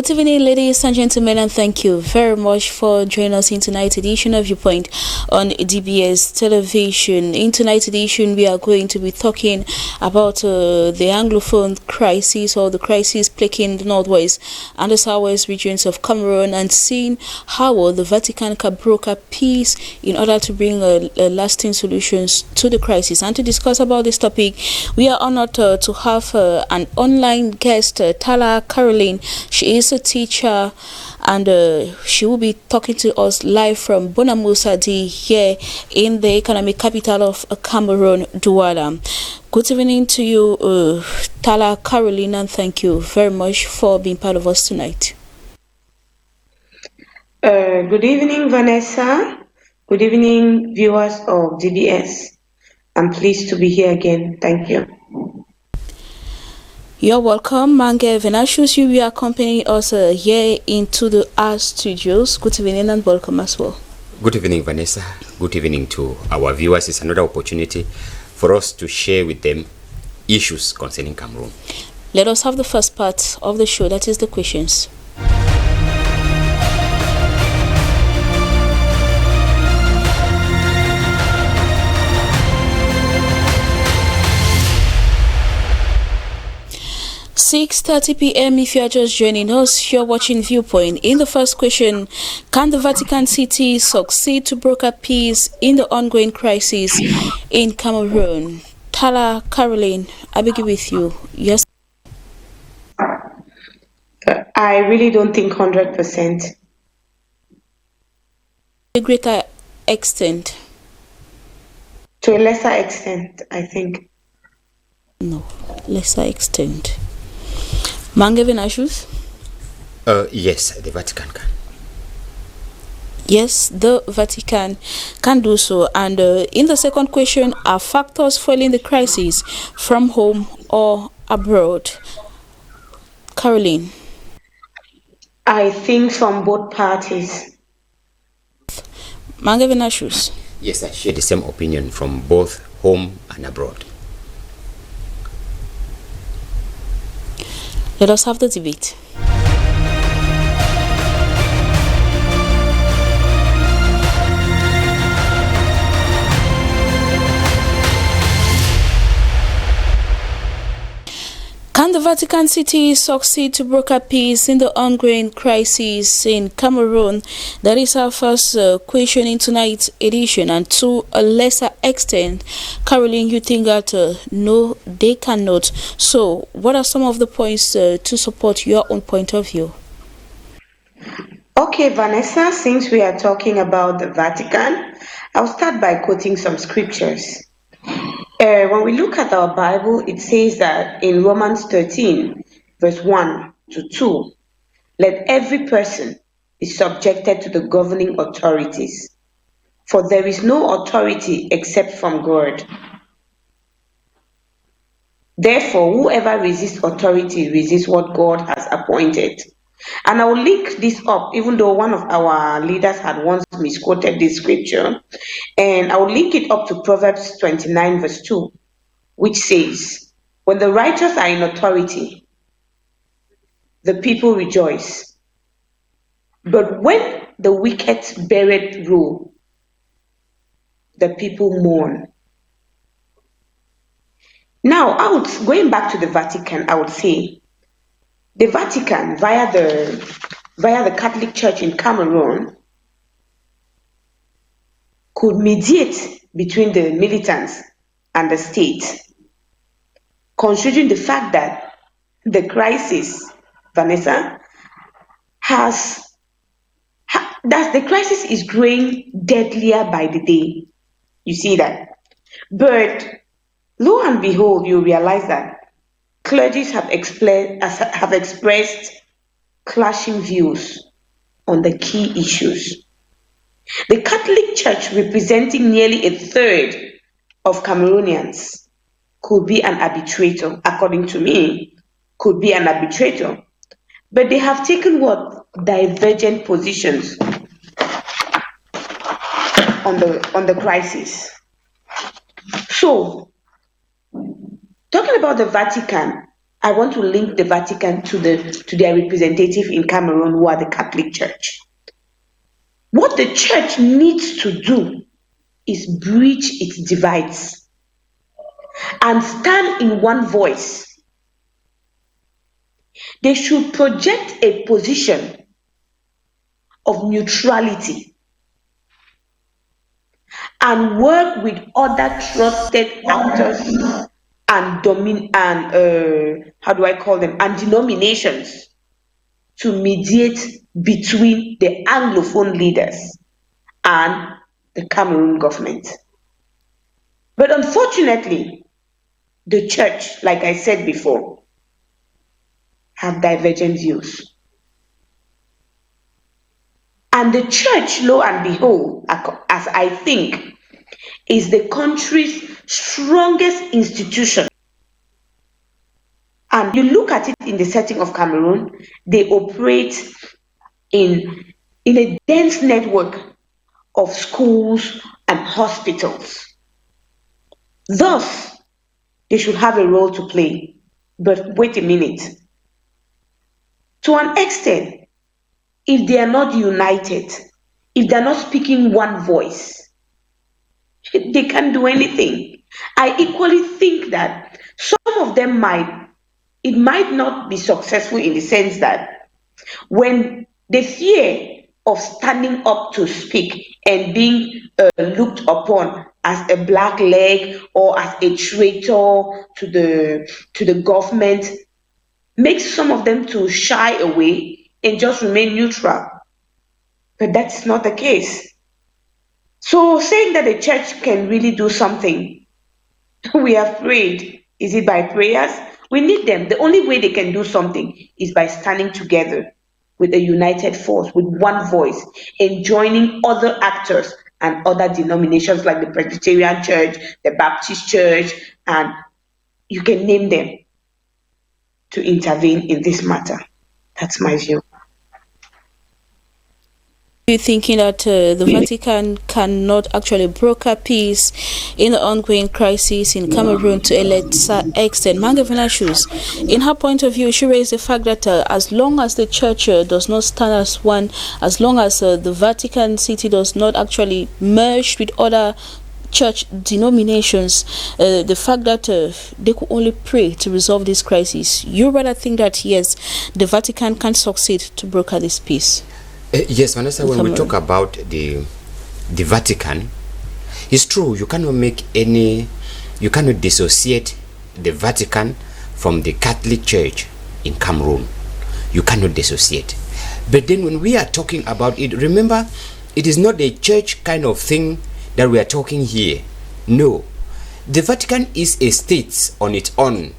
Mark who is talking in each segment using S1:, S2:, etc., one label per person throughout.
S1: Good evening, ladies and gentlemen, and thank you very much for joining us in tonight's edition of Viewpoint on DBS Television. In tonight's edition, we are going to be talking about the Anglophone crisis, or the crisis plaguing the northwest and the southwest regions of Cameroon, and seeing how the Vatican can broker peace in order to bring lasting solutions to the crisis. And to discuss about this topic, we are honored to have an online guest, Tala Caroline. She is a teacher, and she will be talking to us live from Bonamosadi here in the economic capital of Cameroon, Douala. Good evening to you, Tala Caroline, and thank you very much for being part of us tonight.
S2: Good evening, Vanessa. Good evening, viewers of DBS. I'm pleased to be here again. Thank you.
S1: You're welcome, Mange Venashus. You will accompany us here into the art studios. Good evening and welcome as well.
S3: Good evening, Vanessa. Good evening to our viewers. It's another opportunity for us to share with them issues concerning Cameroon.
S1: Let us have the first part of the show, that is the questions. "6:30 p.m. If you are just joining us, you're watching Viewpoint. In the first question, can the Vatican City succeed to broker peace in the ongoing crisis in Cameroon? Tala Caroline, I begin with you. Yes.
S2: I really don't think 100%.
S1: To a greater extent.
S2: To a lesser extent, I think.
S1: No, lesser extent. Mange Venashus?
S3: Yes, the Vatican can.
S1: Yes, the Vatican can do so. And in the second question, are factors fueling the crisis from home or abroad? Caroline?
S2: I think from both parties.
S1: Mange Venashus?
S3: Yes, I share the same opinion from both home and abroad.
S1: Let us have the debate. Can the Vatican City succeed to broker peace in the ongoing crisis in Cameroon? That is our first question in tonight's edition. And to a lesser extent, Caroline, you think that no, they cannot. So what are some of the points to support your own point of view?
S2: Okay, Vanessa, since we are talking about the Vatican, I'll start by quoting some scriptures. When we look at our Bible, it says that in Romans 13, verse 1 to 2, let every person be subjected to the governing authorities, for there is no authority except from God. Therefore, whoever resists authority resists what God has appointed. And I will link this up, even though one of our leaders had once misquoted this scripture, and I will link it up to Proverbs 29, verse 2, which says, when the righteous are in authority, the people rejoice. But when the wicked beareth rule, the people mourn. Now, going back to the Vatican, I would say the Vatican, via the Catholic Church in Cameroon, could mediate between the militants and the state, considering the fact that the crisis, Vanessa, that the crisis is growing deadlier by the day. You see that? But lo and behold, you realize that clergies have expressed clashing views on the key issues. The Catholic Church, representing nearly a third of Cameroonians, could be an arbitrator, according to me, could be an arbitrator. But they have taken divergent positions on the crisis. So, talking about the Vatican, I want to link the Vatican to their representative in Cameroon, who are the Catholic Church. What the church needs to do is bridge its divides and stand in one voice. They should project a position of neutrality and work with other trusted actors and denominations to mediate between the Anglophone leaders and the Cameroon government. But unfortunately, the church, like I said before, have divergent views. And the church, lo and behold, as I think, is the country's strongest institution. And you look at it in the setting of Cameroon, they operate in a dense network of schools and hospitals. Thus, they should have a role to play. But wait a minute. To an extent, if they are not united, if they're not speaking one voice, they can't do anything. I equally think that some of them it might not be successful in the sense that when the fear of standing up to speak and being looked upon as a black leg or as a traitor to the government makes some of them to shy away and just remain neutral. But that's not the case. So saying that the church can really do something, we have prayed. Is it by prayers? We need them. The only way they can do something is by standing together with a united force, with one voice, and joining other actors and other denominations like the Presbyterian Church, the Baptist Church, and you can name them, to intervene in this matter. That's my view.
S1: You thinking that the Vatican cannot actually broker peace in the ongoing crisis in Cameroon to a lesser extent? Mangavina Shoes, in her point of view, she raised the fact that as long as the church does not stand as one, as long as the Vatican City does not actually merge with other church denominations, the fact that they could only pray to resolve this crisis, you rather think that yes, the Vatican can succeed to broker this peace?
S3: Yes, Vanessa, when we talk about the Vatican, it's true, you cannot dissociate the Vatican from the Catholic Church in Cameroon. You cannot dissociate. But then when we are talking about it, remember, it is not a church kind of thing that we are talking here. No. The Vatican is a state on its own.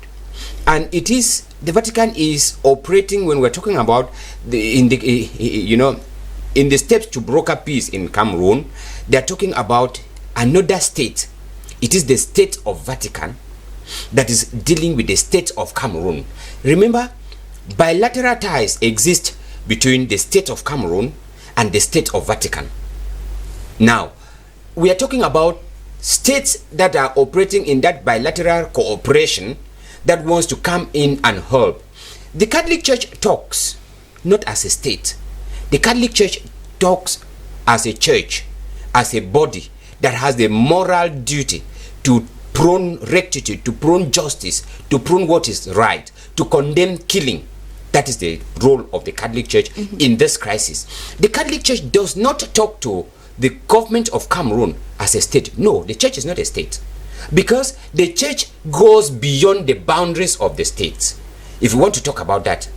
S3: And the Vatican is operating, when we're talking about in the steps to broker peace in Cameroon, they're talking about another state. It is the state of Vatican that is dealing with the state of Cameroon. Remember, bilateral ties exist between the state of Cameroon and the state of Vatican. Now, we are talking about states that are operating in that bilateral cooperation that wants to come in and help. The Catholic Church talks not as a state. The Catholic Church talks as a church, as a body that has the moral duty to prone rectitude, to prone justice, to prone what is right, to condemn killing. That is the role of the Catholic Church in this crisis. The Catholic Church does not talk to the government of Cameroon as a state. No, the church is not a state, because the church goes beyond the boundaries of the states. If you want to talk about that,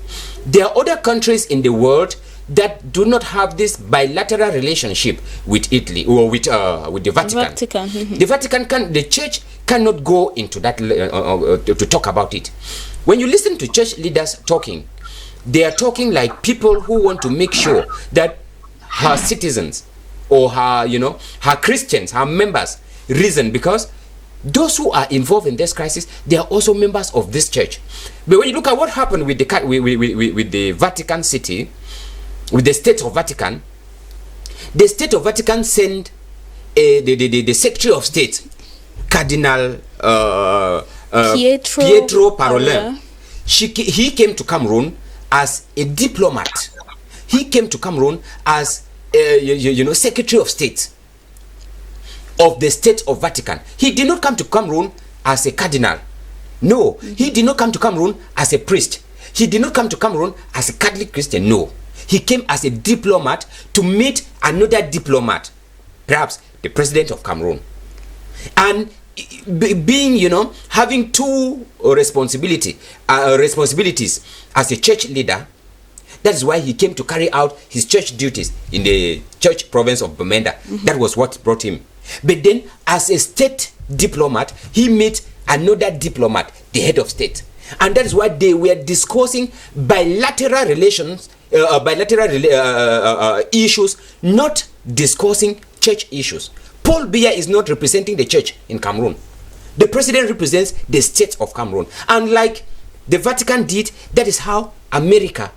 S3: there are other countries in the world that do not have this bilateral relationship with Italy or with the Vatican. The church cannot go into that to talk about it. When you listen to church leaders talking, they are talking like people who want to make sure that her citizens or her Christians, her members reason, because those who are involved in this crisis, they are also members of this church. But when you look at what happened with the Vatican City, with the state of Vatican sent the Secretary of State, Cardinal Pietro Parolin. he came to Cameroon as a diplomat. He came to Cameroon as Secretary of State of the State of Vatican. He did not come to Cameroon as a cardinal. No, he did not come to Cameroon as a priest. He did not come to Cameroon as a Catholic Christian. No, he came as a diplomat to meet another diplomat, perhaps the president of Cameroon, and being, having two responsibilities as a church leader. That is why he came to carry out his church duties in the church province of Bamenda. That was what brought him. But then, as a state diplomat, he met another diplomat, the head of state. And that is why they were discussing bilateral relations, issues, not discussing church issues. Paul Biya is not representing the church in Cameroon. The president represents the state of Cameroon. And like the Vatican did, that is how America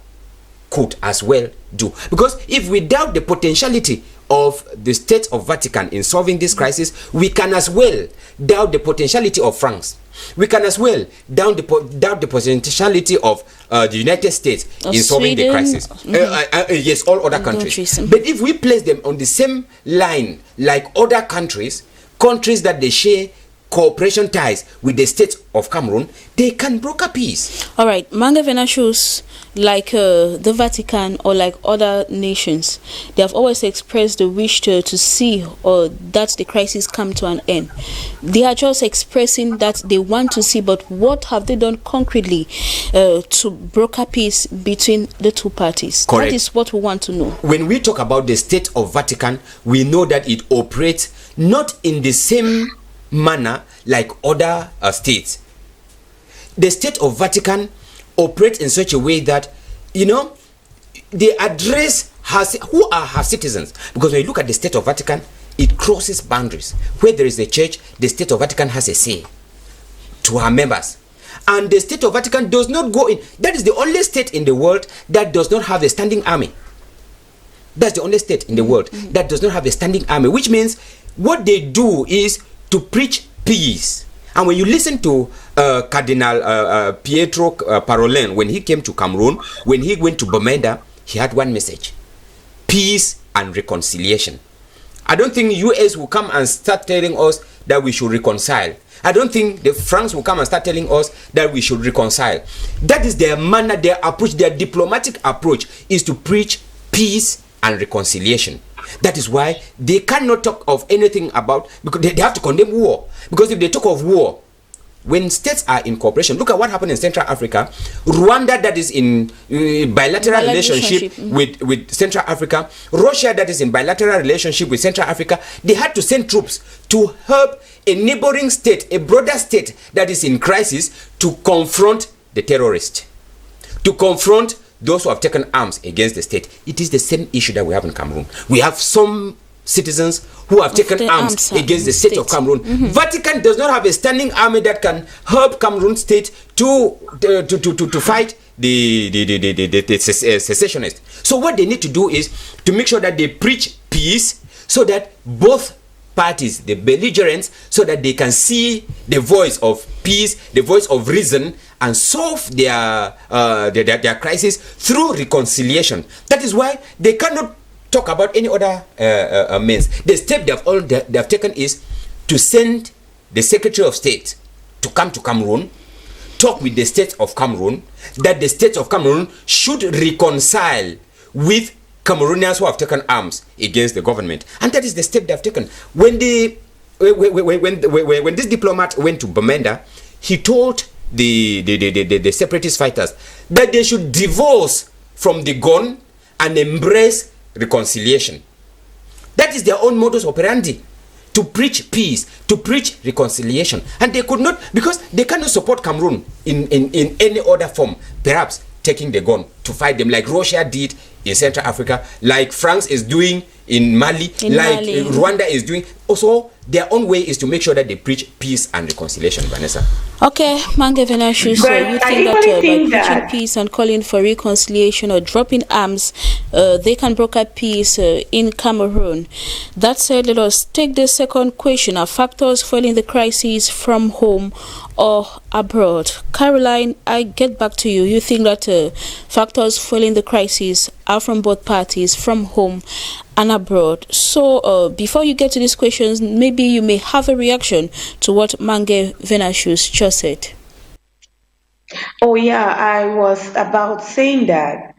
S3: could as well do. Because if we doubt the potentiality of the state of Vatican in solving this crisis, we can as well doubt the potentiality of France. We can as well doubt the potentiality of the United States in solving the crisis. Yes, all other countries. But if we place them on the same line like other countries that they share cooperation ties with the state of Cameroon, they can broker peace.
S1: All right, Mangavena shows like the Vatican or like other nations, they have always expressed the wish to see that the crisis come to an end. They are just expressing that they want to see, but what have they done concretely to broker peace between the two parties?
S3: Correct.
S1: That is what we want to know.
S3: When we talk about the state of Vatican, we know that it operates not in the same manner like other states. The state of Vatican operates in such a way that they address who are her citizens. Because when you look at the state of Vatican, it crosses boundaries. Where there is a church, the state of Vatican has a say to her members. And the state of Vatican does not go in. That is the only state in the world that does not have a standing army. That's the only state in the world that does not have a standing army, which means what they do is to preach peace. And when you listen to Cardinal Pietro Parolin, when he came to Cameroon, when he went to Bamenda, he had one message: peace and reconciliation. I don't think US will come and start telling us that we should reconcile. I don't think the France will come and start telling us that we should reconcile. That is their manner, their approach, their diplomatic approach is to preach peace and reconciliation. That is why they cannot talk of anything about, because they have to condemn war. Because if they talk of war, when states are in cooperation, look at what happened in Central Africa. Rwanda, that is in bilateral relationship with Central Africa. Russia, that is in bilateral relationship with Central Africa. They had to send troops to help a neighboring state, a broader state that is in crisis, to confront the terrorists, to confront those who have taken arms against the state. It is the same issue that we have in Cameroon. We have some citizens who have taken arms against the state of Cameroon. Vatican does not have a standing army that can help Cameroon state to fight the secessionists. So what they need to do is to make sure that they preach peace, so that both parties, the belligerents, so that they can see the voice of peace, the voice of reason, and solve their crisis through reconciliation. That is why they cannot talk about any other means. The step they have taken is to send the Secretary of State to come to Cameroon, talk with the state of Cameroon, that the state of Cameroon should reconcile with Cameroonians who have taken arms against the government. And that is the step they have taken. When this diplomat went to Bamenda, he told the separatist fighters that they should divorce from the gun and embrace reconciliation. That is their own modus operandi, to preach peace, to preach reconciliation. And they could not, because they cannot support Cameroon in any other form, perhaps taking the gun to fight them like Russia did in Central Africa, like France is doing in Mali, Rwanda is doing. also their own way is to make sure that they preach peace and reconciliation, Vanessa.
S1: Okay, Mange Venashu, so
S2: But
S1: you
S2: I
S1: think that
S2: equally
S1: by
S2: think
S1: preaching
S2: that
S1: peace and calling for reconciliation or dropping arms, they can broker peace in Cameroon. That said, let us take the second question. Are factors fueling the crisis from home or abroad? Caroline, I get back to you. You think that factors fueling the crisis are from both parties, from home and abroad. So before you get to these questions, maybe you may have a reaction to what Mange Venashus just said.
S2: Oh yeah, I was about saying that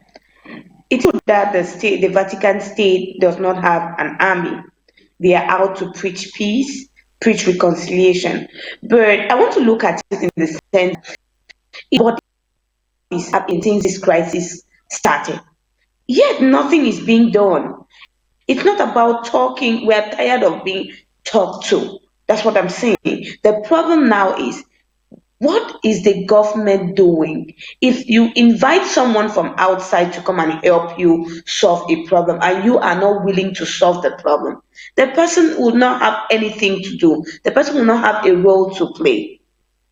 S2: it's true that the Vatican state does not have an army. They are out to preach peace, preach reconciliation. But I want to look at it in the sense what is happening since this crisis started. Yet nothing is being done. It's not about talking. We're tired of being talked to. That's what I'm saying. The problem now is, what is the government doing? If you invite someone from outside to come and help you solve a problem and you are not willing to solve the problem, the person will not have anything to do. The person will not have a role to play.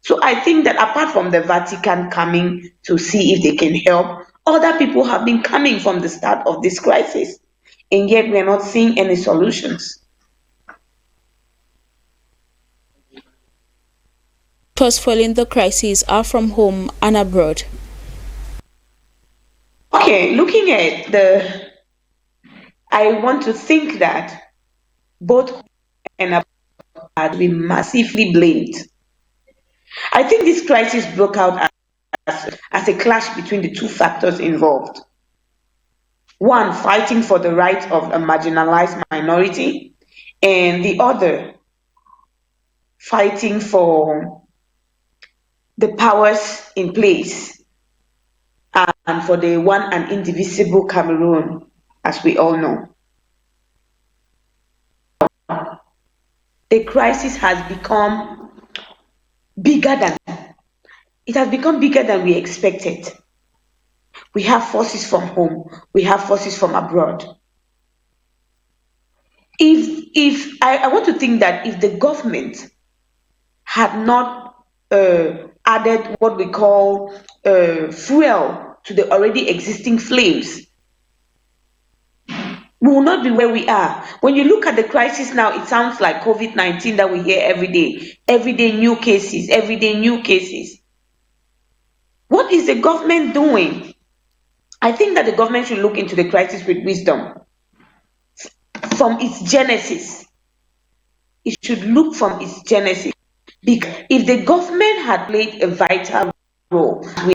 S2: So I think that apart from the Vatican coming to see if they can help, other people have been coming from the start of this crisis. And yet we are not seeing any solutions.
S1: Factors fueling the crisis are from home and abroad.
S2: Okay, looking at I want to think that both and abroad be massively blamed. I think this crisis broke out as a clash between the two factors involved. One, fighting for the rights of a marginalized minority, and the other, fighting for the powers in place and for the one and indivisible Cameroon, as we all know. The crisis has become bigger than it has become bigger than we expected. We have forces from home, we have forces from abroad. If I want to think that if the government had not added what we call fuel to the already existing flames, we will not be where we are. When you look at the crisis now, it sounds like COVID-19 that we hear every day. Every day new cases, every day new cases. What is the government doing? I think that the government should look into the crisis with wisdom. From its genesis, it should look from its genesis. Because if the government had played a vital role from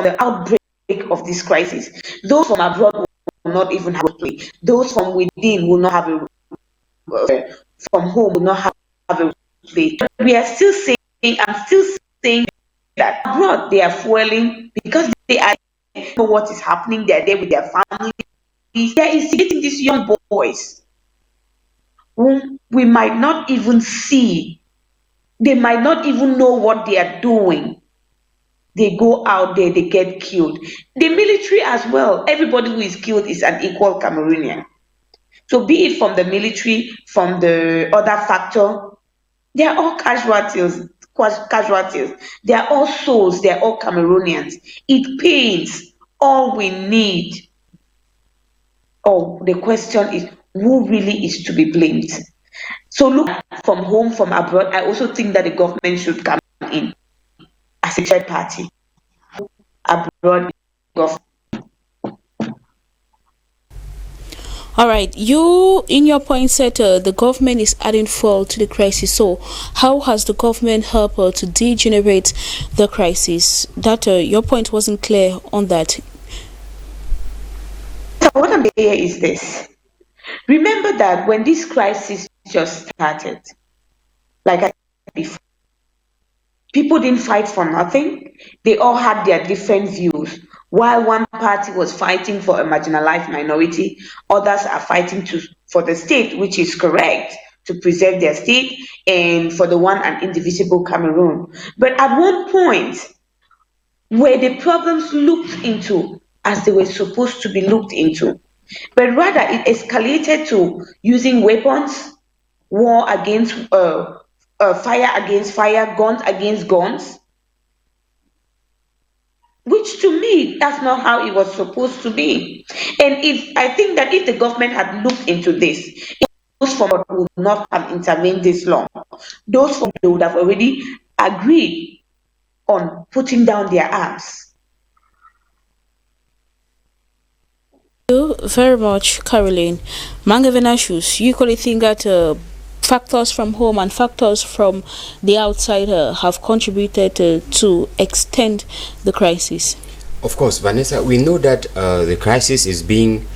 S2: the outbreak of this crisis, those from abroad will not even have a play. Those from within will not have a from home will not have a play. We are still saying, I'm still saying that abroad they are fueling because they are know what is happening. They are there with their families. They are instigating these young boys whom we might not even see. They might not even know what they are doing. They go out there, they get killed. The military as well. Everybody who is killed is an equal Cameroonian. So be it from the military, from the other factor, they are all casualties. Casualties. They are all souls. They are all Cameroonians. It pains. All we need. Oh, the question is who really is to be blamed? So look from home, from abroad. I also think that the government should come in as a third party. Abroad, government.
S1: All right, you in your point said the government is adding fuel to the crisis. So how has the government helped to degenerate the crisis? That your point wasn't clear on that.
S2: So what I'm saying here is this. Remember that when this crisis just started, like I said before, people didn't fight for nothing. They all had their different views. While one party was fighting for a marginalized minority, others are fighting for the state, which is correct, to preserve their state and for the one and indivisible Cameroon. But at one point, were the problems looked into as they were supposed to be looked into? But rather, it escalated to using weapons, war against fire against fire, guns against guns, which to me, that's not how it was supposed to be. And if I think that if the government had looked into this, those from would not have intervened this long. Those from they would have already agreed on putting down their arms.
S1: You very much, Caroline. Mangavenashus, you equally think that factors from home and factors from the outside have contributed to extend the crisis?
S3: Of course, Vanessa, we know that the crisis is being,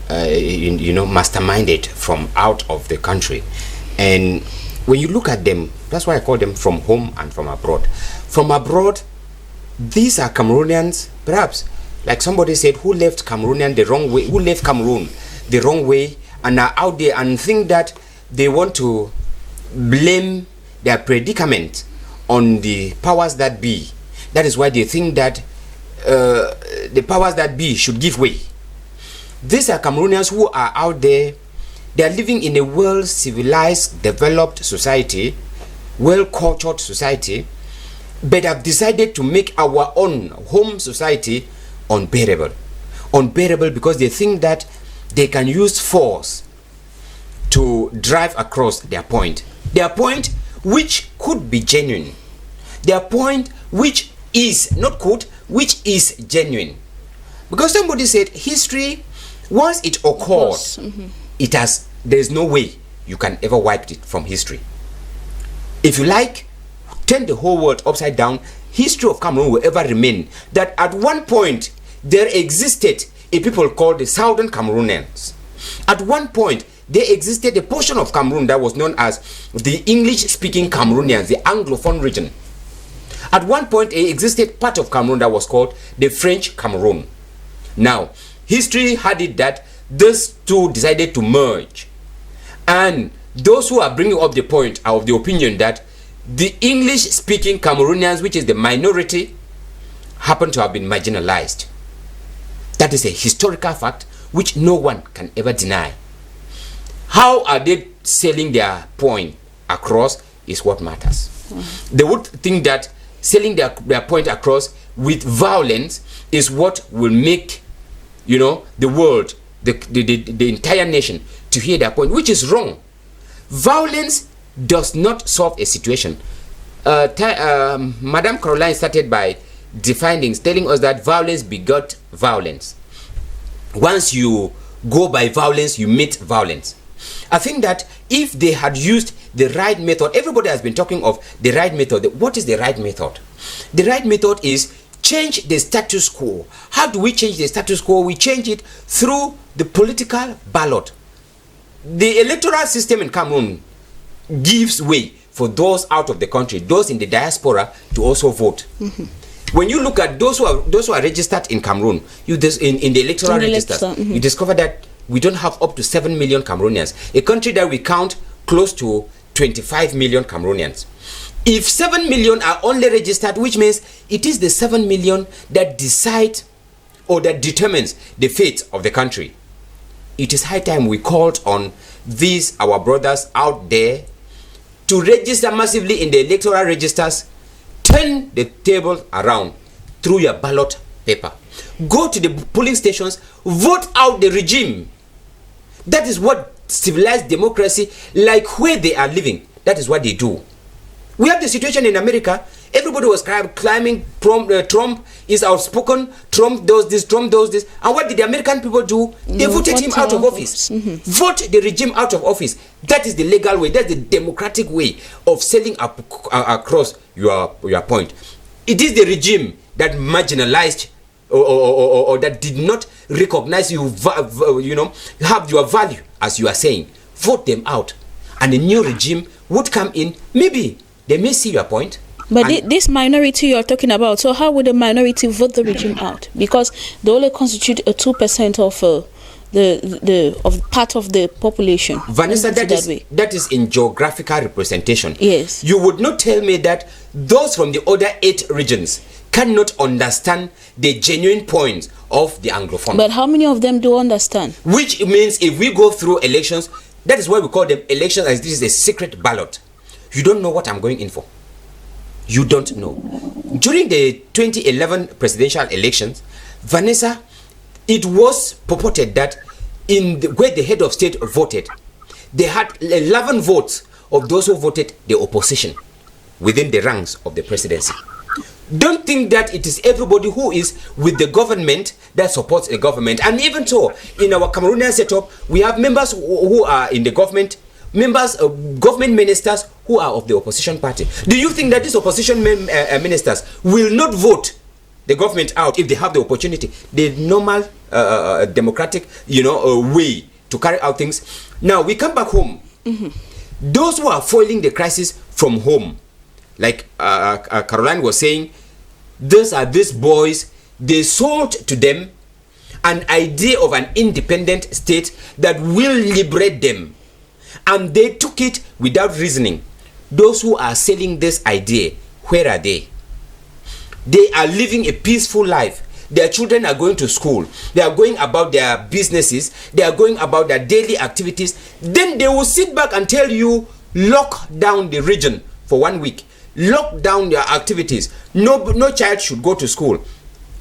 S3: masterminded from out of the country. And when you look at them, that's why I call them from home and from abroad. From abroad, these are Cameroonians, perhaps, like somebody said, who left Cameroonian the wrong way, who left Cameroon the wrong way, and are out there and think that they want to blame their predicament on the powers that be. That is why they think that the powers that be should give way. These are Cameroonians who are out there. They are living in a well-civilized, developed society, well-cultured society, but have decided to make our own home society unbearable. Unbearable because they think that they can use force to drive across their point. Their point which could be genuine. Their point which is, not could, which is genuine. Because somebody said history, once it occurred, there is no way you can ever wipe it from history. If you like, turn the whole world upside down, history of Cameroon will ever remain. That at one point there existed a people called the Southern Cameroonians. At one point there existed a portion of Cameroon that was known as the English-speaking Cameroonians, the Anglophone region. At one point there existed part of Cameroon that was called the French Cameroon. Now, history had it that these two decided to merge. And those who are bringing up the point are of the opinion that the English-speaking Cameroonians, which is the minority, happen to have been marginalized. That is a historical fact which no one can ever deny. How are they selling their point across is what matters. They would think that selling their point across with violence is what will make, the world, the entire nation to hear their point, which is wrong. Violence does not solve a situation. Madame Caroline started by telling us that violence begot violence. Once you go by violence, you meet violence. I think that if they had used the right method, everybody has been talking of the right method. What is the right method? The right method is change the status quo. How do we change the status quo? We change it through the political ballot. The electoral system in Cameroon gives way for those out of the country, those in the diaspora, to also vote. When you look at those who are registered in Cameroon, in the electoral registers, you discover that we don't have up to 7 million Cameroonians. A country that we count close to 25 million Cameroonians. If 7 million are only registered, which means it is the 7 million that decide or that determines the fate of the country. It is high time we called on these, our brothers out there, to register massively in the electoral registers. Turn the table around through your ballot paper. Go to the polling stations, vote out the regime. That is what civilized democracy, like where they are living, that is what they do. We have the situation in America. Everybody was climbing. Trump is outspoken. Trump does this. Trump does this. And what did the American people do? They voted him out of office. Vote the regime out of office. That is the legal way. That's the democratic way of selling across your point. It is the regime that marginalized or that did not recognize you, have your value, as you are saying. Vote them out, and a new regime would come in. Maybe they may see your point.
S1: But this minority you're talking about, so how would the minority vote the regime out? Because they only constitute a 2% of the part of the population.
S3: Vanessa, that is in geographical representation.
S1: Yes.
S3: You would not tell me that those from the other 8 regions cannot understand the genuine points of the Anglophone.
S1: But how many of them do understand?
S3: Which means if we go through elections, That is why we call them elections, as this is a secret ballot. You don't know what I'm going in for. You don't know. During the 2011 presidential elections, Vanessa, it was purported that where the head of state voted, they had 11 votes of those who voted the opposition within the ranks of the presidency. Don't think that it is everybody who is with the government that supports the government. And even so, in our Cameroonian setup, we have members who are in the government, government ministers who are of the opposition party. Do you think that these opposition ministers will not vote the government out if they have the opportunity, the normal democratic, way to carry out things? Now we come back home. Those who are foiling the crisis from home, like Caroline was saying, these boys, they sold to them an idea of an independent state that will liberate them, and they took it without reasoning. Those who are selling this idea, where are they? They are living a peaceful life. Their children are going to school. They are going about their businesses. They are going about their daily activities. Then they will sit back and tell you, lock down the region for 1 week. Lock down your activities. No child should go to school.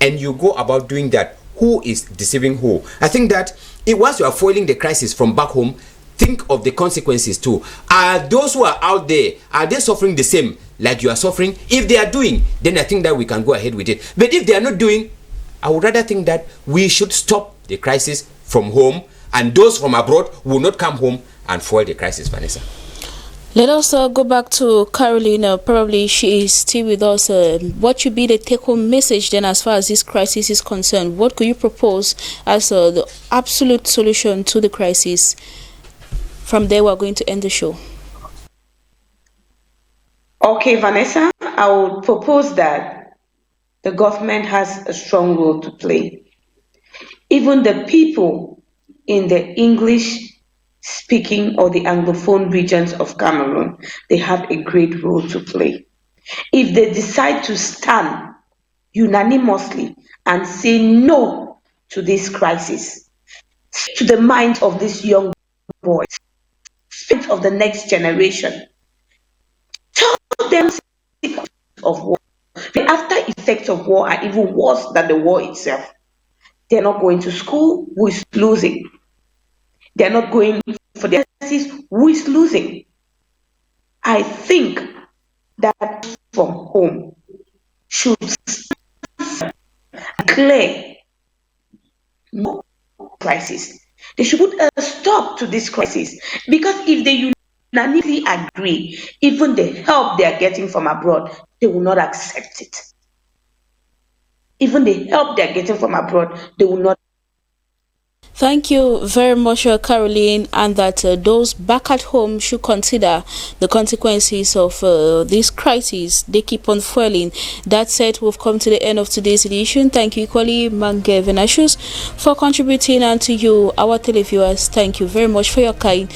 S3: And you go about doing that. Who is deceiving who? I think that once you are foiling the crisis from back home, think of the consequences too. Are those who are out there, are they suffering the same like you are suffering? If they are doing, then I think that we can go ahead with it. But if they are not doing, I would rather think that we should stop the crisis from home, and those from abroad will not come home and foil the crisis, Vanessa.
S1: Let us go back to Carolina. Probably she is still with us. What should be the take-home message then as far as this crisis is concerned? What could you propose as the absolute solution to the crisis? From there, we're going to end the show.
S2: Okay, Vanessa, I would propose that the government has a strong role to play. Even the people in the English-speaking or the Anglophone regions of Cameroon, they have a great role to play. If they decide to stand unanimously and say no to this crisis, to the minds of these young boys, of the next generation, tell them of war. The after effects of war are even worse than the war itself. They're not going to school, who is losing? They're not going for their classes, who is losing? I think that from home should declare no crisis. They should put a stop to this crisis, because if they unanimously agree, even the help they are getting from abroad, they will not accept it. Even the help they are getting from abroad, they will not.
S1: Thank you very much, Caroline, and that those back at home should consider the consequences of this crisis. They keep on falling. That said, we've come to the end of today's edition. Thank you equally, Mange Venashus, for contributing, and to you, our televiewers, thank you very much for your kind,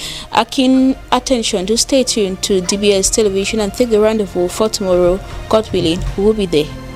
S1: keen attention. To stay tuned to DBS Television and take the rendezvous for tomorrow. God willing, we will be there.